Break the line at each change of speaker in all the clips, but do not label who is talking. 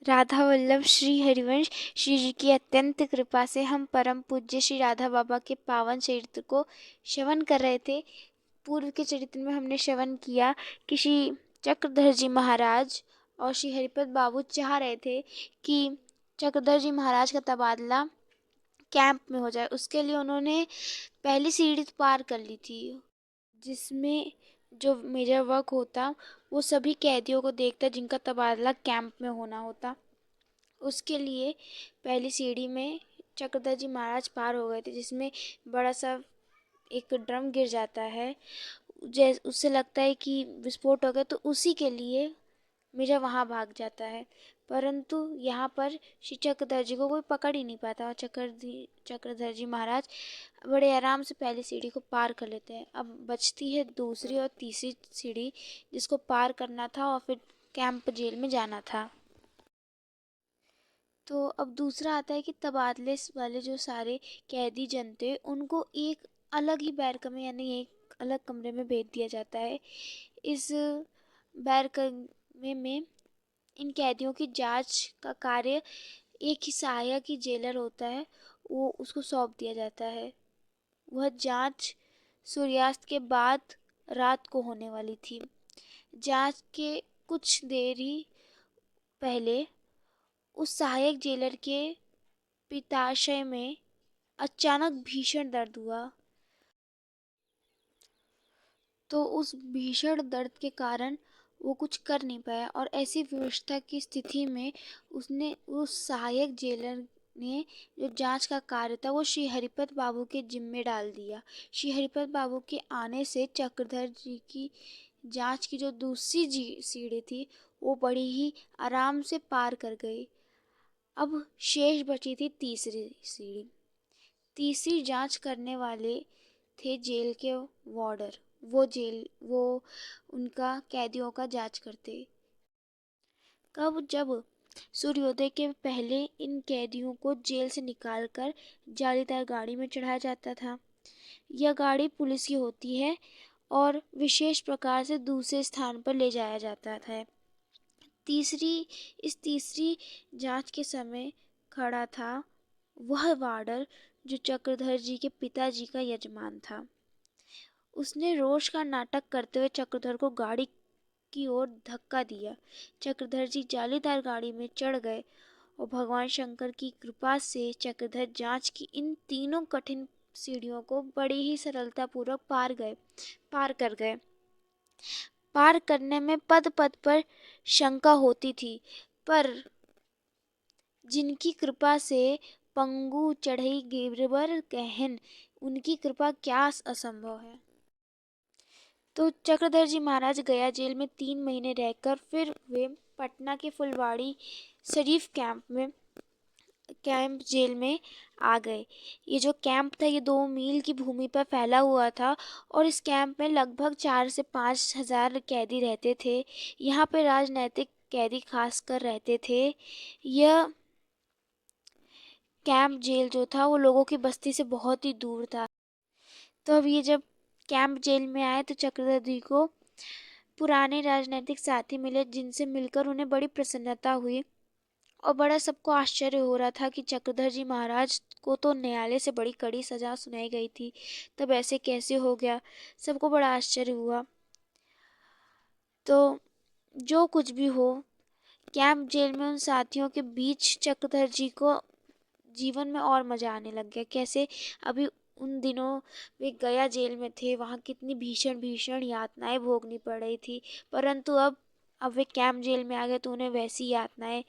राधा वल्लभ श्री हरिवंश श्री जी की अत्यंत कृपा से हम परम पूज्य श्री राधा बाबा के पावन चरित्र को श्रवण कर रहे थे। पूर्व के चरित्र में हमने श्रवण किया कि श्री चक्रधर जी महाराज और श्री हरिपत बाबू चाह रहे थे कि चक्रधर जी महाराज का तबादला कैंप में हो जाए। उसके लिए उन्होंने पहली सीढ़ी तो पार कर ली थी, जिसमें जो मेजर वर्क होता वो सभी कैदियों को देखता जिनका तबादला कैंप में होना होता। उसके लिए पहली सीढ़ी में चक्रधर जी महाराज पार हो गए थे, जिसमें बड़ा सा एक ड्रम गिर जाता है। उससे लगता है कि विस्फोट हो गया, तो उसी के लिए मीरा वहाँ भाग जाता है। परंतु यहाँ पर श्री चक्रधर जी को कोई पकड़ ही नहीं पाता और चक्रधर जी महाराज बड़े आराम से पहली सीढ़ी को पार कर लेते हैं। अब बचती है दूसरी और तीसरी सीढ़ी, जिसको पार करना था और फिर कैंप जेल में जाना था। तो अब दूसरा आता है कि तबादले वाले जो सारे कैदी जन थे उनको एक अलग ही बैरक में यानी एक अलग कमरे में भेज दिया जाता है। इस बैरक में इन कैदियों की जांच का कार्य एक ही सहायक ही जेलर होता है, वो उसको सौंप दिया जाता है। वह जांच सूर्यास्त के बाद रात को होने वाली थी। जांच के कुछ देर ही पहले उस सहायक जेलर के पित्ताशय में अचानक भीषण दर्द हुआ। तो उस भीषण दर्द के कारण वो कुछ कर नहीं पाया और ऐसी विवशता की स्थिति में उसने उस सहायक जेलर ने जो जांच का कार्य था वो श्री हरिपत बाबू के जिम्मे डाल दिया। श्री हरिपत बाबू के आने से चक्रधर जी की जांच की जो दूसरी सीढ़ी थी वो बड़ी ही आराम से पार कर गई। अब शेष बची थी तीसरी सीढ़ी। तीसरी जांच करने वाले थे जेल के वार्डर। वो उनका कैदियों का जांच करते। कब जब सूर्योदय के पहले इन कैदियों को जेल से निकालकर जालीदार गाड़ी में चढ़ाया जाता था। यह गाड़ी पुलिस की होती है और विशेष प्रकार से दूसरे स्थान पर ले जाया जाता था। इस तीसरी जांच के समय खड़ा था वह वार्डर जो चक्रधर जी के पिताजी का यजमान था। उसने रोष का नाटक करते हुए चक्रधर को गाड़ी की ओर धक्का दिया। चक्रधर जी जालीदार गाड़ी में चढ़ गए और भगवान शंकर की कृपा से चक्रधर जांच की इन तीनों कठिन सीढ़ियों को बड़ी ही सरलतापूर्वक पार कर गए। पार करने में पद पद पर शंका होती थी, पर जिनकी कृपा से पंगु चढ़ई गिरबर गहन, उनकी कृपा क्या असंभव है। तो चक्रधर जी महाराज गया जेल में 3 महीने रहकर फिर वे पटना के फुलवाड़ी शरीफ कैंप जेल में आ गए। ये जो कैंप था ये 2 मील की भूमि पर फैला हुआ था और इस कैंप में लगभग 4 से 5 हजार कैदी रहते थे। यहाँ पे राजनैतिक कैदी खासकर रहते थे। यह कैंप जेल जो था वो लोगों की बस्ती से बहुत ही दूर था। तो अब ये जब कैंप जेल में आए तो चक्रधर जी को पुराने राजनीतिक साथी मिले, जिनसे मिलकर उन्हें बड़ी प्रसन्नता हुई और बड़ा सबको आश्चर्य हो रहा था कि चक्रधर जी महाराज को तो न्यायालय से बड़ी कड़ी सजा सुनाई गई थी, तब ऐसे कैसे हो गया। सबको बड़ा आश्चर्य हुआ। तो जो कुछ भी हो, कैंप जेल में उन साथियों के बीच चक्रधर जी को जीवन में और मजा आने लग गया। कैसे अभी उन दिनों वे गया जेल में थे, वहाँ कितनी भीषण भीषण यातनाएं भोगनी पड़ रही थी, परंतु अब वे कैंप जेल में आ गए तो उन्हें वैसी यातनाएं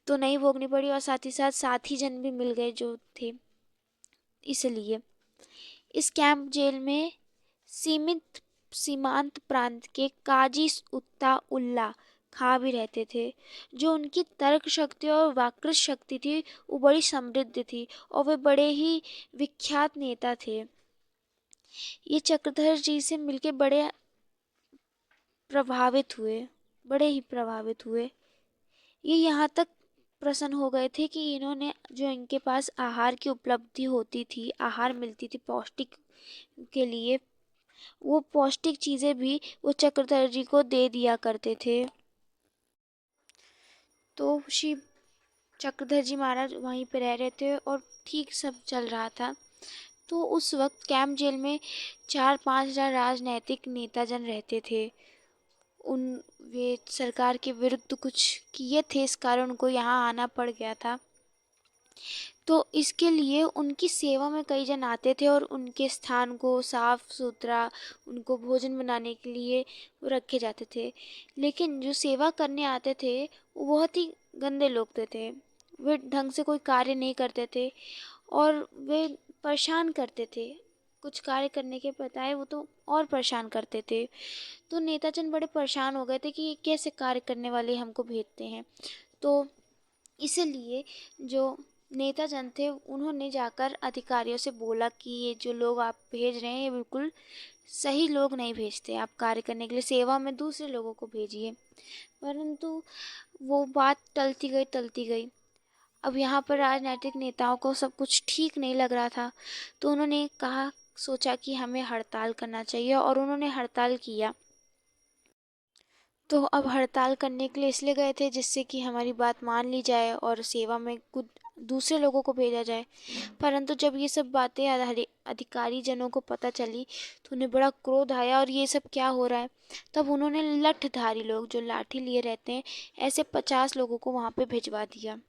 तो नहीं भोगनी पड़ी और साथ ही साथ साथी जन भी मिल गए जो थे। इसलिए इस कैंप जेल में सीमांत प्रांत के काजी उत्ता उल्ला खां भी रहते थे। जो उनकी तर्क शक्ति और वाक्कृत शक्ति थी वो बड़ी समृद्ध थी और वे बड़े ही विख्यात नेता थे। ये चक्रधर जी से मिलके बड़े ही प्रभावित हुए। ये यहाँ तक प्रसन्न हो गए थे कि इन्होंने जो इनके पास आहार की उपलब्धि होती थी, आहार मिलती थी पौष्टिक के लिए, वो पौष्टिक चीज़ें भी वो चक्रधर जी को दे दिया करते थे। तो श्री चक्रधर जी महाराज वहीं पे रह रहे थे और ठीक सब चल रहा था। तो उस वक्त कैंप जेल में 4-5 हजार राजनैतिक नेताजन रहते थे। उन वे सरकार के विरुद्ध कुछ किए थे, इस कारण उनको यहाँ आना पड़ गया था। तो इसके लिए उनकी सेवा में कई जन आते थे और उनके स्थान को साफ सुथरा, उनको भोजन बनाने के लिए वो रखे जाते थे। लेकिन जो सेवा करने आते थे वो बहुत ही गंदे लोग थे। वे ढंग से कोई कार्य नहीं करते थे और वे परेशान करते थे। कुछ कार्य करने के बजाय वो तो और परेशान करते थे। तो नेताजन बड़े परेशान हो गए थे कि ये कैसे कार्य करने वाले हमको भेजते हैं। तो इसलिए जो नेताजन थे उन्होंने जाकर अधिकारियों से बोला कि ये जो लोग आप भेज रहे हैं ये बिल्कुल सही लोग नहीं भेजते, आप कार्य करने के लिए सेवा में दूसरे लोगों को भेजिए। परंतु वो बात टलती गई। अब यहाँ पर राजनीतिक नेताओं को सब कुछ ठीक नहीं लग रहा था। तो उन्होंने सोचा कि हमें हड़ताल करना चाहिए और उन्होंने हड़ताल किया। तो अब हड़ताल करने के लिए इसलिए गए थे जिससे कि हमारी बात मान ली जाए और सेवा में कुछ दूसरे लोगों को भेजा जाए। परंतु जब ये सब बातें अधिकारी जनों को पता चली तो उन्हें बड़ा क्रोध आया और ये सब क्या हो रहा है। तब उन्होंने लठधारी लोग जो लाठी लिए रहते हैं ऐसे 50 लोगों को वहाँ पे भिजवा दिया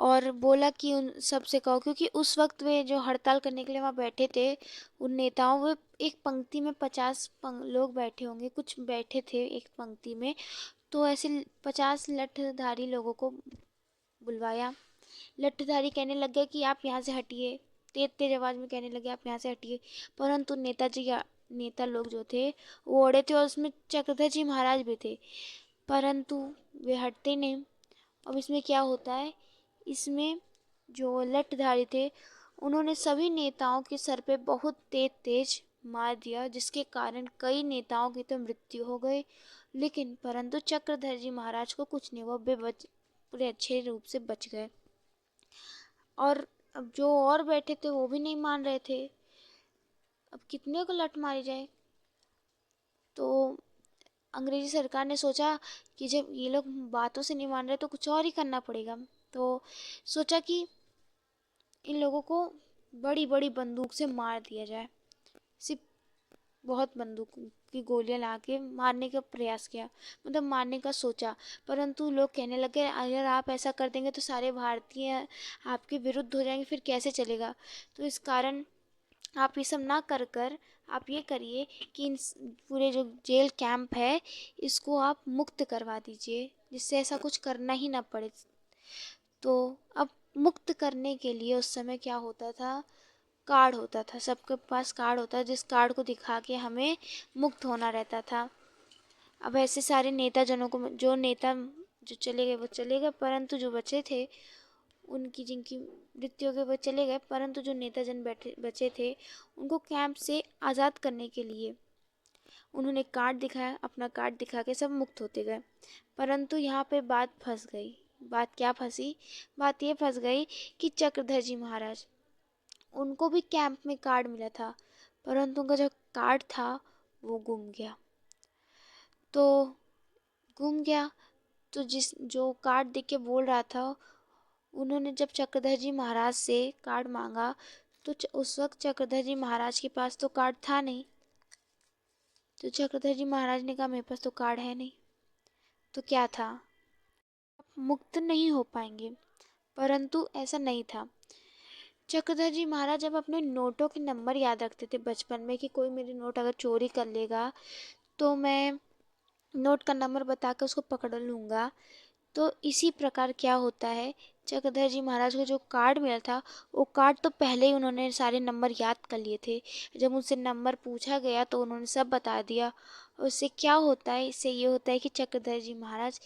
और बोला कि उन सबसे कहो, क्योंकि उस वक्त वे जो हड़ताल करने के लिए वहाँ बैठे थे उन नेताओं, वो एक पंक्ति में 50 लोग बैठे होंगे, कुछ बैठे थे एक पंक्ति में। तो ऐसे 50 लठधारी लोगों को बुलवाया। लठधारी कहने लग गए कि आप यहाँ से हटिए, तेज तेज आवाज़ में कहने लगे आप यहाँ से हटिए। परंतु नेताजी या नेता लोग जो थे वो अड़े थे और उसमें चक्रधर जी महाराज भी थे, परंतु वे हटते नहीं। अब इसमें क्या होता है, इसमें जो लठधारी थे उन्होंने सभी नेताओं के सर पे बहुत तेज तेज मार दिया, जिसके कारण कई नेताओं की तो मृत्यु हो गई। लेकिन परंतु चक्रधर जी महाराज को कुछ नहीं हुआ, वे पूरे अच्छे रूप से बच गए। और अब जो और बैठे थे वो भी नहीं मान रहे थे। अब कितने को लठ मारी जाए। तो अंग्रेजी सरकार ने सोचा कि जब ये लोग बातों से नहीं मान रहे तो कुछ और ही करना पड़ेगा। तो सोचा कि इन लोगों को बड़ी बड़ी बंदूक से मार दिया जाए। सिर्फ बहुत बंदूक की गोलियां ला के मारने का प्रयास किया, मतलब मारने का सोचा। परंतु लोग कहने लगे अगर आप ऐसा कर देंगे तो सारे भारतीय आपके विरुद्ध हो जाएंगे, फिर कैसे चलेगा। तो इस कारण आप ये सब ना कर आप ये करिए कि इन पूरे जो जेल कैंप है इसको आप मुक्त करवा दीजिए, जिससे ऐसा कुछ करना ही ना पड़े। तो अब मुक्त करने के लिए उस समय क्या होता था, कार्ड होता था, सबके पास कार्ड होता, जिस कार्ड को दिखा के हमें मुक्त होना रहता था। अब ऐसे सारे नेता जनों को, जो नेता जो चले गए वो चले गए, परंतु जो बचे थे उनकी जिनकी मृत्यु हो गई वो चले गए, परंतु जो नेता जन बचे थे उनको कैंप से आज़ाद करने के लिए उन्होंने कार्ड दिखाया, अपना कार्ड दिखा के सब मुक्त होते गए। परंतु यहाँ पे बात फंस गई। बात क्या फंसी, बात ये फंस गई कि चक्रधर जी महाराज, उनको भी कैंप में कार्ड मिला था, परंतु उनका जो कार्ड था वो गुम गया। तो गुम गया तो जो कार्ड देख के बोल रहा था, उन्होंने जब चक्रधर जी महाराज से कार्ड मांगा तो उस वक्त चक्रधर जी महाराज के पास तो कार्ड था नहीं। तो चक्रधर जी महाराज ने कहा मेरे पास तो कार्ड है नहीं। तो क्या था, आप मुक्त नहीं हो पाएंगे। परंतु ऐसा नहीं था। चक्रधर जी महाराज जब अपने नोटों के नंबर याद रखते थे बचपन में कि कोई मेरे नोट अगर चोरी कर लेगा तो मैं नोट का नंबर बता कर उसको पकड़ लूँगा। तो इसी प्रकार क्या होता है, चक्रधर जी महाराज को जो कार्ड मिला था वो कार्ड तो पहले ही उन्होंने सारे नंबर याद कर लिए थे। जब उनसे नंबर पूछा गया तो उन्होंने सब बता दिया। और इससे क्या होता है, इससे ये होता है कि चक्रधर जी महाराज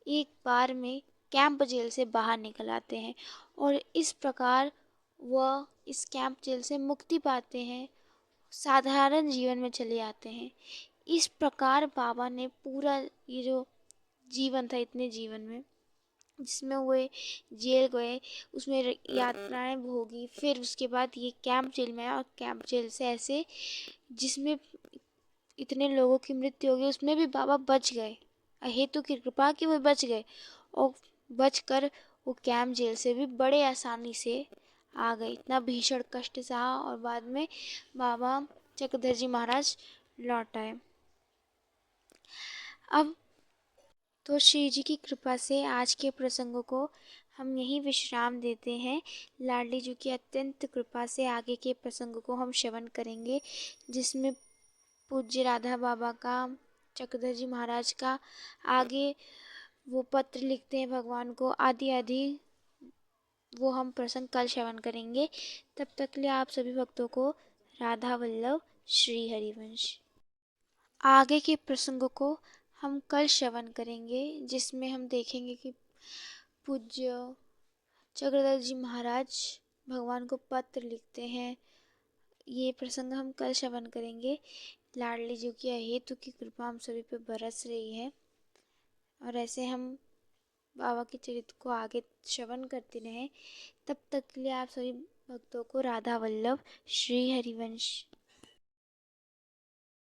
एक बार में कैंप जेल से बाहर निकल आते हैं और इस प्रकार वह इस कैंप जेल से मुक्ति पाते हैं, साधारण जीवन में चले आते हैं। इस प्रकार बाबा ने पूरा ये जो जीवन था, इतने जीवन में जिसमें वे जेल गए उसमें यात्राएं भोगी, फिर उसके बाद ये कैंप जेल में आया और कैंप जेल से ऐसे जिसमें इतने लोगों की मृत्यु हो गई उसमें भी बाबा बच गए, अहेतु की कृपा कि वे बच गए और बचकर वो कैंप जेल से भी बड़े आसानी से आ गए। इतना भीषण कष्ट सहा और बाद में बाबा चक्रधर जी महाराज लौट आए। अब तो श्री जी की कृपा से आज के प्रसंगों को हम यहीं विश्राम देते हैं। लाडली जी की अत्यंत कृपा से आगे के प्रसंगों को हम श्रवण करेंगे, जिसमें पूज्य राधा बाबा का, चक्रधर जी महाराज का, आगे वो पत्र लिखते हैं भगवान को, आदि आदि वो हम प्रसंग कल श्रवण करेंगे। तब तक के लिए आप सभी भक्तों को राधा वल्लभ श्री हरिवंश। आगे के प्रसंगों को हम कल श्रवण करेंगे, जिसमें हम देखेंगे कि पूज्य चक्रधर जी महाराज भगवान को पत्र लिखते हैं। ये प्रसंग हम कल श्रवण करेंगे। लाडली जी की अहेतु की कृपा हम सभी पे बरस रही है और ऐसे हम बाबा के चरित्र को आगे श्रवण करते रहें। तब तक के लिए आप सभी भक्तों को राधा वल्लभ श्री हरिवंश।